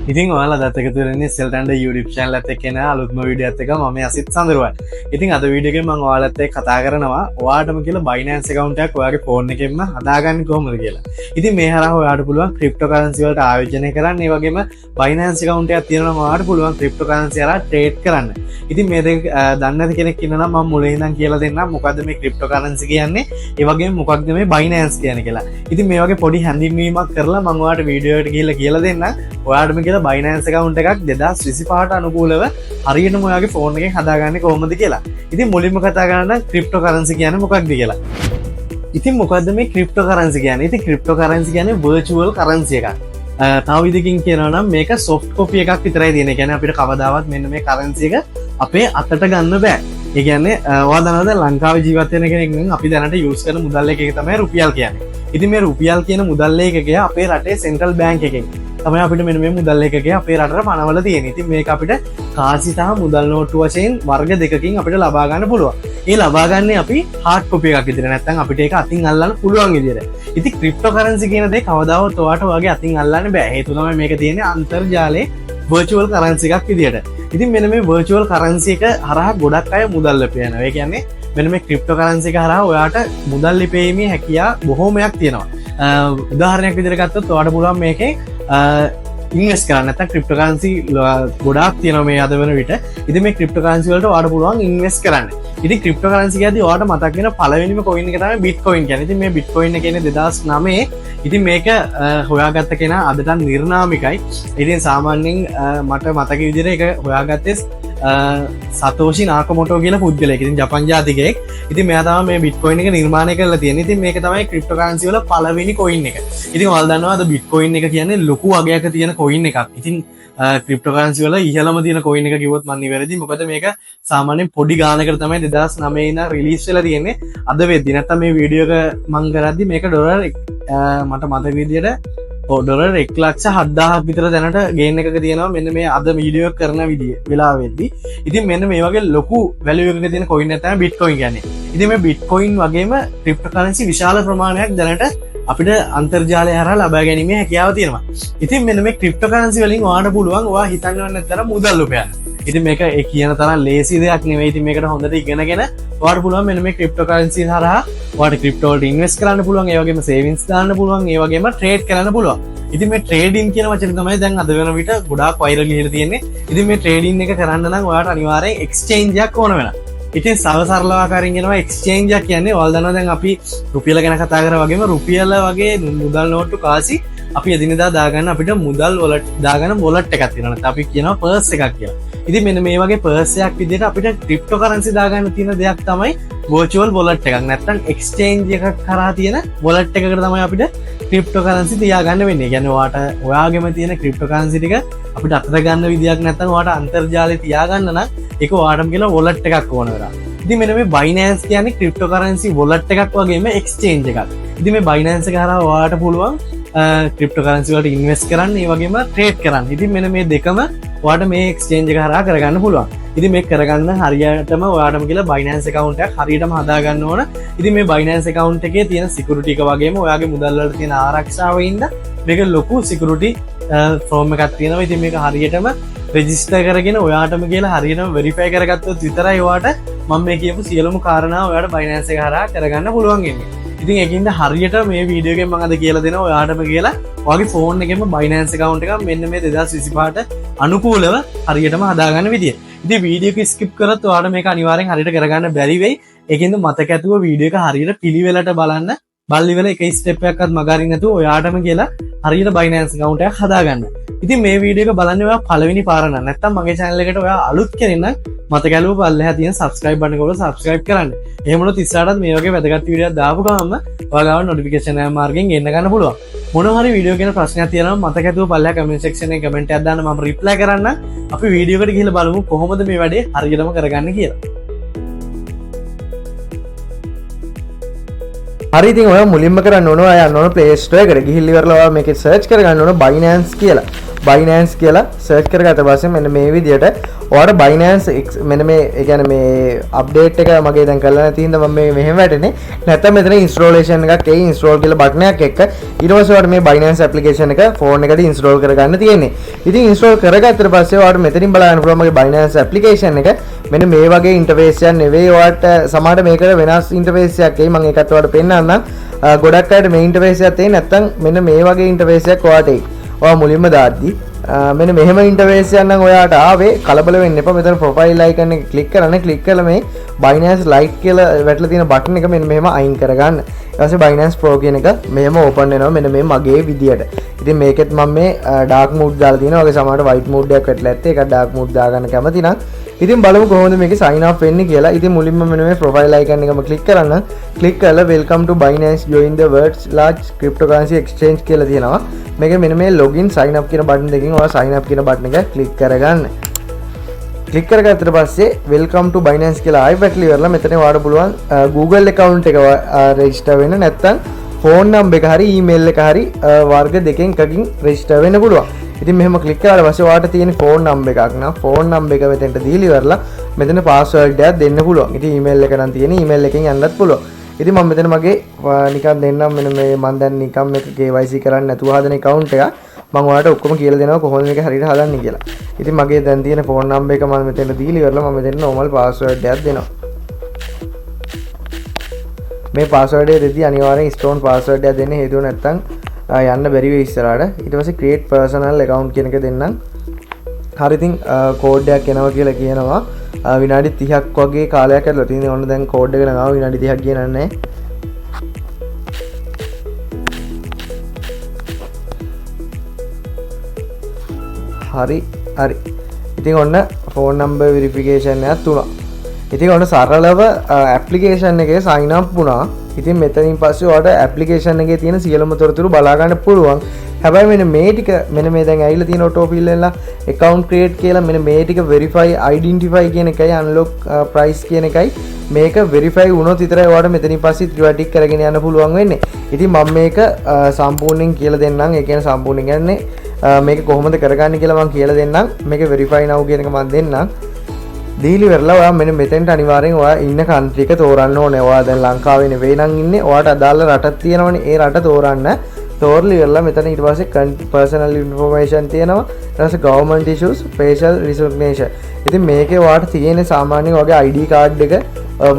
ඉතින් ඔයාලා දත් එකතු වෙන්නේ සෙල්ටන්ඩ YouTube channel එකත් එක්ක එන අලුත්ම වීඩියෝ එකත් එක්ක මම අසිත් සඳරුවයි. ඉතින් අද වීඩියෝ එකෙන් මම ඔයාලත් එක්ක කතා කරනවා ඔයාටම කියලා Binance account එකක් ඔයාගේ phone එකෙන්ම හදාගන්නේ කොහොමද කියලා. ඉතින් මේ හරහා ඔයාලට පුළුවන් cryptocurrency වලට ආයෝජනය කරන්න. ඒ වගේම Binance account එකක් තියෙනවා නම් ඔයාලට පුළුවන් cryptocurrency හරහා trade කරන්න. ඉතින් මේ දෙක දන්නේ නැති කෙනෙක් ඉන්නවා නම් මම මුලින් ඉඳන් කියලා දෙන්නම් මොකද්ද මේ cryptocurrency කියන්නේ. ඒ වගේම මොකක්ද මේ Binance කියන්නේ කියලා. ඉතින් මේ වගේ පොඩි හැඳින්වීමක් කරලා මම ඔයාලට වීඩියෝ එකට ගිහිල්ලා කියලා දෙන්නම්. ඔයාටම කියලා Binance account එකක් 2025ට අනුකූලව හරියටම ඔයාගේ ෆෝන් එකෙන් හදාගන්නේ කොහොමද කියලා. ඉතින් මුලින්ම කතා කරන්න cryptocurrency කියන්නේ මොකක්ද කියලා. ඉතින් මොකද්ද මේ cryptocurrency කියන්නේ? ඉතින් cryptocurrency කියන්නේ virtual currency එකක්. තව විදිහකින් කියනවා නම් මේක soft copy එකක් විතරයි තියෙන්නේ. කියන්නේ අපිට කවදාවත් මෙන්න මේ currency එක අපේ අතට ගන්න බෑ. ඒ කියන්නේ ඔයා දන්නවද ලංකාවේ ජීවත් වෙන කෙනෙක් නම් අපි දැනට use කරන මුදල් එකක තමයි රුපියල් කියන්නේ. ඉතින් මේ රුපියල් කියන මුදල් ඒකකය අපේ රටේ සෙන්ට්‍රල් බැංක් එකෙන් තමයි අපිට මෙන්න මේ මුදල් ඒකකය අපේ රටට පනවල තියෙන. ඉතින් මේක අපිට කාසි සහ මුදල් නෝට්ටු වශයෙන් වර්ග දෙකකින් අපිට ලබා ගන්න පුළුවන්. ඒ ලබා ගන්න අපි hard copy එකක් විදිහට නැත්නම් අපිට ඒක අතින් අල්ලන්න පුළුවන් විදිහට. ඉතින් cryptocurrency කියන දේ කවදාවත් ඔයාට ඔයාගේ අතින් අල්ලන්න බෑ. හේතුව තමයි මේක තියෙන්නේ අන්තර්ජාලයේ virtual currency එකක් විදිහට. ඉතින් මෙන්න මේ virtual currency එක හරහා ගොඩක් අය මුදල් ලැබෙනවා. ඒ කියන්නේ මෙන්න මේ cryptocurrency එක හරහා ඔයාට මුදල් ලිපීමේ හැකියාව බොහෝමයක් තියෙනවා. උදාහරණයක් විදිහට ගත්තොත් ඔයාට පුළුවන් මේකේ ඉන්වෙස්ට් කරන්න. නැත්නම් cryptocurrency ගොඩාක් තියෙනවා මේ අද වෙන විට. ඉතින් මේ cryptocurrency වලට ඔයාට පුළුවන් ඉන්වෙස්ට් කරන්න. ඉතින් cryptocurrency කියද්දී ඔයාට මතක් වෙන පළවෙනිම coin එක තමයි Bitcoin කියන්නේ. ඉතින් මේ Bitcoin එක කියන්නේ 2009. ඉතින් මේක හොයාගත්ත කෙනා අදටත් නිර්නාමිකයි. ඉතින් සාමාන්‍යයෙන් මට මතක විදිහට ඒක හොයාගත්තේ සතෝෂි නාකමොටෝ කියලා පුද්ගලයෙක්. ඉතින් ජපන් ජාතිකයෙක්. ඉතින් මෙයා තමයි මේ Bitcoin එක නිර්මාණය කරලා තියෙන්නේ. ඉතින් මේක තමයි cryptocurrency වල පළවෙනි coin එක. ඉතින් ඔයාලා දන්නවද Bitcoin එක කියන්නේ ලොකු වගයක තියෙන coin එකක්. ඉතින් cryptocurrency වල ඉහළම තියෙන coin එක කිව්වොත් මම නිවැරදි. මොකද මේක සාමාන්‍යයෙන් පොඩි ගානකට තමයි 2009 ඉඳන් රිලීස් වෙලා තියෙන්නේ. අද වෙද්දි නැත්තම් මේ වීඩියෝ එක මම කරද්දි මේක ඩොලර් මට මතක විදියට ඩොලර් 1,07,000ක් විතර දැනට ගේන් එකක තියෙනවා මෙන්න මේ අද වීඩියෝ කරන විදිය වෙලාවෙද්දි. ඉතින් මෙන්න මේ වගේ ලොකු වැලියු එකක තියෙන coin එක තමයි Bitcoin කියන්නේ. ඉතින් මේ Bitcoin වගේම cryptocurrency විශාල ප්‍රමාණයක් දැනට අපිට අන්තර්ජාලය හරහා ලබා ගැනීමේ හැකියාව තියෙනවා. ඉතින් මෙන්න මේ cryptocurrency වලින් ඔයාට පුළුවන් ඔයා හිතන්නවත් නැතර මුදල් උපයන්න. ඉතින් මේක ඒ කියන තරම් ලේසි දෙයක් නෙවෙයි. ඉතින් මේකට හොඳට ඉගෙනගෙන ඔයාට පුළුවන් මෙන්න මේ cryptocurrency හරහා ඔයාට crypto වලට ඉන්වෙස්ට් කරන්න පුළුවන්. ඒ වගේම savings දාන්න පුළුවන්. ඒ වගේම trade කරන්න පුළුවන්. ඉතින් මේ trading කියන වචනේ තමයි දැන් අද වෙන විට ගොඩාක් viral ගිහිලා තියෙන්නේ. ඉතින් මේ trading එක කරන්න නම් ඔයාට අනිවාර්යෙන් exchange එකක් ඕන වෙනවා. ඉතින් සරල ආකාරයෙන් කියනවා exchange එක කියන්නේ ඔයාලා දන්නවා දැන් අපි රුපියල ගැන කතා කරා වගේම රුපියල වගේ මුදල් නෝට්ටු කාසි අපි එදිනෙදා දාගන්න අපිට මුදල් වලට දාගන්න wallet එකක් තියෙනවා. නැත්නම් අපි කියනවා purse එකක් කියලා. ඉතින් මෙන්න මේ වගේ purse එකක් විදිහට අපිට cryptocurrency දාගන්න තියෙන දෙයක් තමයි virtual wallet එකක්. නැත්නම් exchange එකක් කරා තියෙන wallet එකකට තමයි අපිට cryptocurrency තියාගන්න වෙන්නේ. ඒ කියන්නේ ඔයාගෙම තියෙන cryptocurrency ටික අපිට අතට ගන්න විදියක් නැත්නම් ඔයාට අන්තර්ජාලේ තියාගන්න නම් ඒක ඔයාටම කියලා wallet එකක් ඕන වෙනවා. ඉතින් මෙන්න මේ Binance කියන්නේ cryptocurrency wallet එකක් වගේම exchange එකක්. ඉතින් මේ Binance එක හරහා ඔයාට පුළුවන් cryptocurrency වලට ඉන්වෙස්ට් කරන්න, ඒ වගේම trade කරන්න. ඉතින් මෙන්න මේ දෙකම ඔයාට මේ exchange එක හරහා කරගන්න පුළුවන්. ඉතින් මේක කරගන්න හරියටම ඔයාටම කියලා Binance account එකක් හරියටම හදාගන්න ඕන. ඉතින් මේ Binance account එකේ තියෙන security එක වගේම ඔයාගේ මුදල් වල තියෙන ආරක්ෂාව ඉන්න මේක ලොකු security form එකක් තියෙනවා. ඉතින් මේක හරියටම register කරගෙන ඔයාටම කියලා හරියටම verify කරගත්තොත් විතරයි ඔයාට මම මේ කියපු සියලුම කාරණා ඔයාට Binance එක හරහා කරගන්න පුළුවන් වෙන්නේ. ඉතින් ඒකින්ද හරියට මේ වීඩියෝ එකෙන් මම අද කියලා දෙනවා ඔයාටම කියලා ඔයාගේ ෆෝන් එකෙම Binance account එකක් මෙන්න මේ 2025ට අනුකූලව හරියටම හදාගන්න විදිය. ඉතින් වීඩියෝ එක skip කරත් ඔයාට මේක අනිවාර්යෙන් හරියට කරගන්න බැරි වෙයි. ඒකින්ද මතක ඇතුව වීඩියෝ එක හරියට පිළිවෙලට බලන්න. බල්ලිවල එක ස්ටෙප් එකක්වත් මගහරින්න නැතුව ඔයාටම කියලා හරියට Binance account එකක් හදාගන්න. ඉතින් මේ වීඩියෝ එක බලන්නේ ඔයා පළවෙනි පාර නම් නැත්නම් මගේ channel එකට ඔයා අලුත් කෙනෙක් නම් මතක ඇලුව පල්ලෙහා තියෙන subscribe button එක වල subscribe කරන්න. එහෙම වුණොත් ඉස්සරහටත් මේ වගේ වැදගත් වීඩියෝක් දාපු ගමන්ම ඔයාලා ගාව notification මාර්ගෙන් එන්න ගන්න පුළුවන්. මොනවා හරි වීඩියෝ ගැන ප්‍රශ්නයක් තියෙනවා මතක ඇතුව පල්ලෙහා comment section එකේ comment එකක් දාන්න මම reply කරන්න. අපි වීඩියෝ එකට ගිහලා බලමු කොහොමද මේ වැඩේ හරියටම කරගන්නේ කියලා. හරි ඉතින් ඔයා මුලින්ම කරන්න ඕන ඔයා යන්න ඕන Play Store එකට ගිහිල්ලා ඉවරලා ඔයා මේකේ search කරගන්න ඕන Binance කියලා. Binance කියලා search කරගත්ත පස්සේ මෙන්න මේ විදියට ඔයාලට Binance මෙන්න මේ ඒ කියන්නේ මේ update එක මගේ දැන් කරලා නැති හින්දා මම මේ මෙහෙම වැටෙන්නේ. නැත්නම් මෙතන installation එකක් එයි install කියලා button එකක් එක්ක ඊට පස්සේ ඔයාලට මේ Binance application එක phone එකට install කරගන්න තියෙන්නේ. ඉතින් install කරගත්තට පස්සේ ඔයාලට මෙතනින් බලන්න පුළුවන් මගේ Binance application එක මෙන්න මේ වගේ interface එකක් නෙවෙයි. ඔයාලට සමහරට මේකට වෙනස් interface එකක් එයි. මම ඒකත් ඔයාලට පෙන්නන්නම්. ගොඩක් අයට මේ interface එකක් තියෙන්නේ නැත්නම් මෙන්න මේ වගේ interface එකක් ඔයාලට එයි. ඔයා මුලින්ම දාද්දි මෙන්න මෙහෙම interface එකක් නම් ඔයාට ආවේ කලබල වෙන්න එපා. මෙතන profile icon එක click කරන්න. click කරලා මේ Binance Lite කියලා වැටලා තියෙන button එක මෙන්න මෙහෙම අයින් කරගන්න. ඊට පස්සේ Binance Pro කියන එක මෙහෙම open වෙනවා මෙන්න මේ මගේ විදියට. ඉතින් මේකෙත් මම මේ dark mode දාලා තියෙනවා. ඔගේ සමහරට white mode එකක් වැටලා ඇත්තේ. ඒක dark mode දාගන්න කැමති නම් ඉතින් බලමු කොහොමද මේකේ sign up වෙන්නේ කියලා. ඉතින් මුලින්ම මෙන්න මේ profile icon එකම click කරන්න. click කරලා welcome to Binance join the world's large cryptocurrency exchange කියලා තියෙනවා. මේක මෙන්න මේ login sign up කියන button දෙකකින් ඔයා sign up කියන button එක click කරගන්න. click කරගත්තට පස්සේ welcome to Binance කියලා ආයෙ පැටලි කරලා මෙතන ඔයාලට පුළුවන් Google account එක register වෙන්න නැත්නම් phone number එක හරි email එක හරි වර්ග දෙකෙන් එකකින් register වෙන්න පුළුවන්. ඉතින් මෙහෙම click කරලා පස්සේ ඔයාලට තියෙන phone number එකක් නම් phone number එක මෙතෙන්ට දීලා ඉවරලා මෙතන password එකක් දෙන්න පුළුවන්. ඉතින් email එක නම් තියෙන email එකෙන් යන්නත් පුළුවන්. ඉතින් මම මෙතන මගේ නිකන් දෙන්නම් මෙන්න මේ මම දැන් නිකන් මේක KYC කරන්න නැතුව හදන account එක මම ඔයාලට ඔක්කොම කියලා දෙනවා කොහොමද මේක හරියට හදන්නේ කියලා. ඉතින් මගේ දැන් තියෙන phone number එක මම මෙතෙන්ට දීලා ඉවරලා මම මෙතන normal password එකක් දෙනවා. මේ password එක දෙද්දී අනිවාර්යෙන් strong password එකක් දෙන්න හේතුව නැත්තම් යන්න බැරි වෙයි ඉස්සරහට. ඊට පස්සේ create personal account කියන එක දෙන්නම්. හරි ඉතින් කෝඩ් එකක් එනවා කියලා කියනවා. විනාඩි 30ක් වගේ කාලයක් ඇතුළත. ඉතින් ඔන්න දැන් කෝඩ් එක නාව විනාඩි 30ක් ගියනන්නේ. හරි. ඉතින් ඔන්න phone number verification එකක් තුනක්. ඉතින් ඔන්න සරලව application එකේ sign up වුණා. ඉතින් මෙතනින් පස්සේ ඔයාලට application එකේ තියෙන සියලුම තොරතුරු බලා ගන්න පුළුවන්. හැබැයි මෙන්න මේ ටික මෙන්න මේ දැන් ඇවිල්ලා තියෙන auto fill වෙලා account create කියලා මෙන්න මේ ටික verify identify කියන එකයි unlock price කියන එකයි මේක verify වුණොත් විතරයි ඔයාලට මෙතනින් පස්සේ ත්‍රිවටික් කරගෙන යන්න පුළුවන් වෙන්නේ. ඉතින් මම මේක සම්පූර්ණයෙන් කියලා දෙන්නම්. ඒ කියන්නේ සම්පූර්ණයෙන් කියන්නේ මේක කොහොමද කරගන්නේ කියලා මම කියලා දෙන්නම්. මේක verify now කියන එක මම දෙන්නම්. දීලි වෙරලා ඔයා මෙන්න මෙතෙන්ට අනිවාර්යෙන් ඔයා ඉන්න country එක තෝරන්න ඕනේ. ඔයා දැන් ලංකාවේ නෙවෙයි නම් ඉන්නේ. ඔයාට අදාළ රටක් තියෙනවනේ. ඒ රට තෝරන්න. තෝරලි වෙරලා මෙතන ඊට පස්සේ personal information තියෙනවා. ඊට පස්සේ government issues, facial recognition. ඉතින් මේකේ ඔයාට තියෙන සාමාන්‍යයෙන් ඔයාගේ ID card එක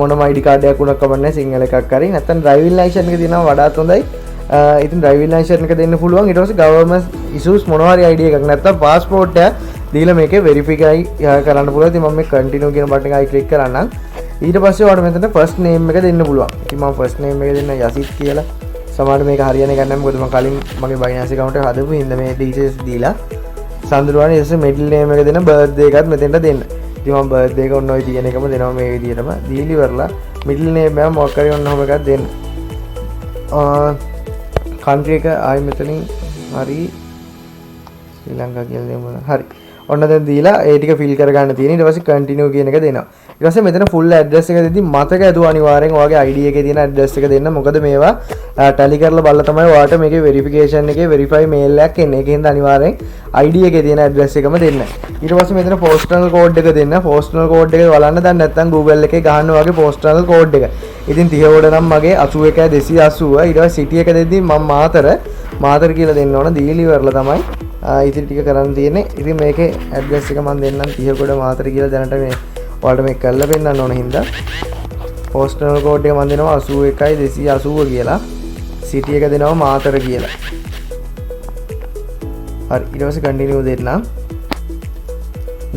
මොනම ID card එකක් වුණත් කමන්නේ සිංහල එකක් හරි. නැත්නම් driving license එක තියෙනවා වඩාත් හොඳයි. ඉතින් driving license එක දෙන්න පුළුවන්. ඊට පස්සේ government issues මොනවා හරි ID එකක් නැත්නම් passport එක දීලා මේකේ verify කරන්න පුළුවන්. ඉතින් මම මේ continue කියන button එක අයි click කරන්නම්. ඊට පස්සේ ඔයාලට මෙතන first name එක දෙන්න පුළුවන්. ඉතින් මම first name එක දෙන්න යසිත් කියලා. සමහරවිට මේක හරියන්නේ නැහැ මොකද මම කලින් මගේ Binance account එක හදපු හින්දා මේ details දීලා සඳරුවානේ ඊට පස්සේ middle name එක දෙන්න birthday එකත් මෙතෙන්ට දෙන්න. ඉතින් මම birthday එක ඔන්න ඔය තියෙන එකම දෙනවා මේ විදිහටම. දීලි වරලා middle name එක මොකක් හරි ඔන්න ඔහම එකක් දෙන්න. country එක ආයි මෙතනින් හරි ශ්‍රී ලංකා කියලා දෙමු. හරි. ඔන්න දැන් දීලා ඒ ටික fill කරගන්න තියෙන. ඊට පස්සේ continue කියන එක දෙනවා. ඊට පස්සේ මෙතන full address එක දෙද්දි මතක ඇතුව අනිවාර්යෙන් ඔයාගේ ID එකේ තියෙන address එක දෙන්න. මොකද මේවා tally කරලා බලලා තමයි ඔයාට මේකේ verification එකේ verify mail එකක් එන්නේ. ඒකෙන්ද අනිවාර්යෙන් ID එකේ තියෙන address එකම දෙන්න. ඊට පස්සේ මෙතන postal code එක දෙන්න. postal code එක බලන්න දැන් නැත්නම් Google එකේ ගහන්න ඔයාගේ postal code එක. ඉතින් 30 වඩ නම් මගේ 81 280. ඊට පස්සේ city එක දෙද්දි මම මාතර කියලා දෙන්න ඕන. දීලි වරලා තමයි ඉතින් ටික කරන්න තියෙන්නේ. ඉතින් මේකේ ඇඩ්‍රස් එක මම දෙන්නම් 30 කොට මාතර කියලා දැනට මේ ඔයාලට මේක කරලා පෙන්නන්න ඕන හින්දා postal code එක මම දෙනවා 81 280 කියලා. city එක දෙනවා මාතර කියලා. හරි ඊට පස්සේ continue දෙන්නම්.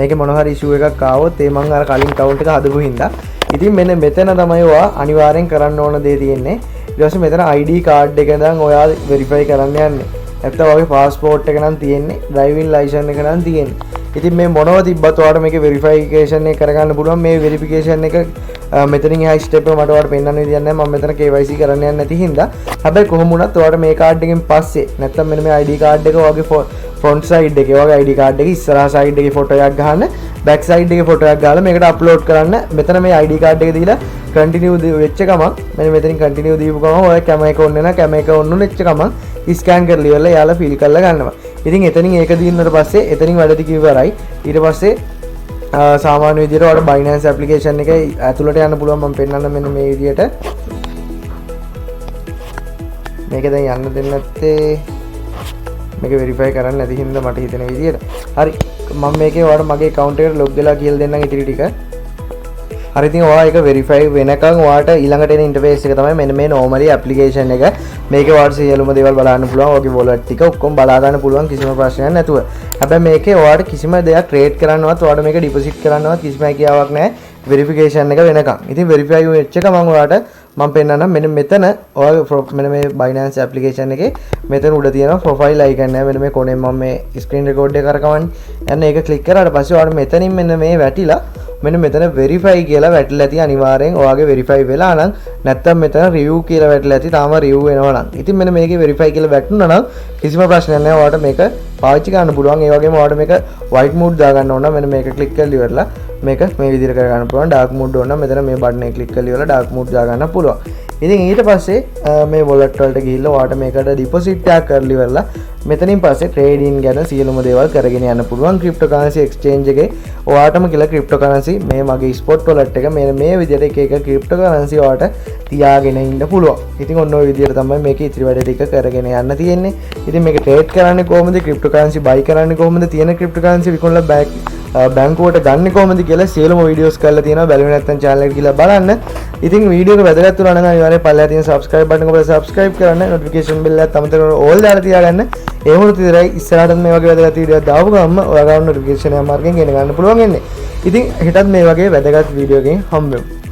මේකේ මොන හරි issue එකක් ආවොත් ඒ මම අර කලින් account එක හදපු හින්දා ඉතින් මෙන්න මෙතන තමයි ඔයා අනිවාර්යෙන් කරන්න ඕන දේ තියෙන්නේ. ඊට පස්සේ මෙතන ID card එක දැන් ඔයා verify කරන්න යන්නේ. නැත්නම් ඔයාගේ passport එක නම් තියෙන්නේ, driving license එක නම් තියෙන්නේ. ඉතින් මේ මොනව තිබ්බත් ඔයාලට මේකේ verification එක කරගන්න පුළුවන්. මේ verification එක මෙතනින් එහා step එක මට ඔයාලට පෙන්වන්න විදියක් නැහැ. මම මෙතන KYC කරන්න යන්නේ නැති හින්දා. හැබැයි කොහොම වුණත් ඔයාලට මේ card එකෙන් පස්සේ නැත්නම් මෙන්න මේ ID card එක ඔයාගේ front side එකේ ඔයාගේ ID card එකේ ඉස්සරහා side එකේ photo එකක් ගහන්න, back side එකේ photo එකක් ගහලා මේකට upload කරන්න. මෙතන මේ ID card එක දීලා continue වෙච්ච ගමන් මෙන්න මෙතනින් continue දීපු ගමන් ඔය කැම එක ඔන්න වෙනවා. කැම එක ඔන්න වෙච්ච ගමන් ස්කෑන් කරලා ඉවරලා යාලා ෆිල් කරලා ගන්නවා. ඉතින් එතනින් ඒක දින්නට පස්සේ එතනින් වැඩ ටික ඉවරයි. ඊට පස්සේ සාමාන්‍ය විදිහට ඔයාලට Binance application එක ඇතුළට යන්න පුළුවන්. මම පෙන්නන්න මෙන්න මේ විදිහට. මේක දැන් යන්න දෙන්නේ නැත්තේ මේක වෙරිෆයි කරන්න නැති හින්දා මට හිතෙන විදිහට. හරි මම මේකේ ඔයාලට මගේ account එකට log වෙලා කියලා දෙන්නම් ඉතිරි ටික. හරි ඉතින් ඔයා ඒක වෙරිෆයි වෙනකන් ඔයාට ඊළඟට එන ඉන්ටර්ෆේස් එක තමයි මෙන්න මේ normally application එක. මේකේ ඔයාට සියලුම දේවල් බලන්න පුළුවන්. ඔයගේ wallet ටික ඔක්කොම බලා ගන්න පුළුවන් කිසිම ප්‍රශ්නයක් නැතුව. හැබැයි මේකේ ඔයාට කිසිම දෙයක් trade කරන්නවත් ඔයාට මේක deposit කරන්නවත් කිසිම හැකියාවක් නැහැ verification එක වෙනකන්. ඉතින් verify වෙච්ච එක මම ඔයාට මම පෙන්නන්නම් මෙන්න මෙතන ඔයාගේ මෙන්න මේ Binance application එකේ මෙතන උඩ තියෙනවා profile icon එක. මෙන්න මේ කොනේ මම මේ screen record එක කරකවන්නේ. යන්න ඒක click කරාට පස්සේ ඔයාට මෙතනින් මෙන්න මේ වැටිලා මෙන්න මෙතන verify කියලා වැටිලා ඇති. අනිවාර්යෙන් ඔයාගේ verify වෙලා නම් නැත්තම් මෙතන review කියලා වැටිලා ඇති. තාම review වෙනවා නම්. ඉතින් මෙන්න මේකේ verify කියලා වැටුණා නම් කිසිම ප්‍රශ්නයක් නැහැ. ඔයාට මේක පාවිච්චි කරන්න පුළුවන්. ඒ වගේම ඔයාට මේක white mode දාගන්න ඕන නම් මෙන්න මේක click කරලා ඉවරලා මේක මේ විදිහට කරගන්න පුළුවන්. dark mode ඕන නම් මෙතන මේ බටන් එක click කරලා ඉවරලා dark mode දාගන්න පුළුවන්. ඉතින් ඊට පස්සේ මේ wallet වලට ගිහිල්ලා ඔයාට මේකට deposit එකක් කරලා ඉවරලා මෙතනින් පස්සේ trading ගැන සියලුම දේවල් කරගෙන යන්න පුළුවන්. cryptocurrency exchange එකේ ඔයාටම කියලා cryptocurrency මේ මගේ spot wallet එක මේ විදිහට එක එක cryptocurrency ඔයාට තියාගෙන ඉන්න පුළුවන්. ඉතින් ඔන්න ඔය විදිහට තමයි මේකේ ඉතිරි වැඩ ටික කරගෙන යන්න තියෙන්නේ. ඉතින් මේක trade කරන්නේ කොහොමද, cryptocurrency buy කරන්නේ කොහොමද, තියෙන cryptocurrency විකුණලා බැංකුවට ගන්න කොහොමද කියලා සියලුම වීඩියෝස් කරලා තියෙනවා. බැලුවේ නැත්නම් channel එකට ගිහලා බලන්න. ඉතින් වීඩියෝ එක වැදගත් වුණා නම් අනිවාර්යයෙන් පල්ලෙහා තියෙන subscribe button එක ඔබලා subscribe කරන්න, notification bell එකත් අමතක කරලා all දාලා තියාගන්න. ඒ වුණොත් විතරයි ඉස්සරහට මේ වගේ වැදගත් වීඩියෝ දාපු ගමන් ඔයාලට notification එක මාර්ගෙන් ගෙන ගන්න පුළුවන් වෙන්නේ. ඉතින් හෙටත් මේ වගේ වැදගත් වීඩියෝ එකකින් හම්බෙමු.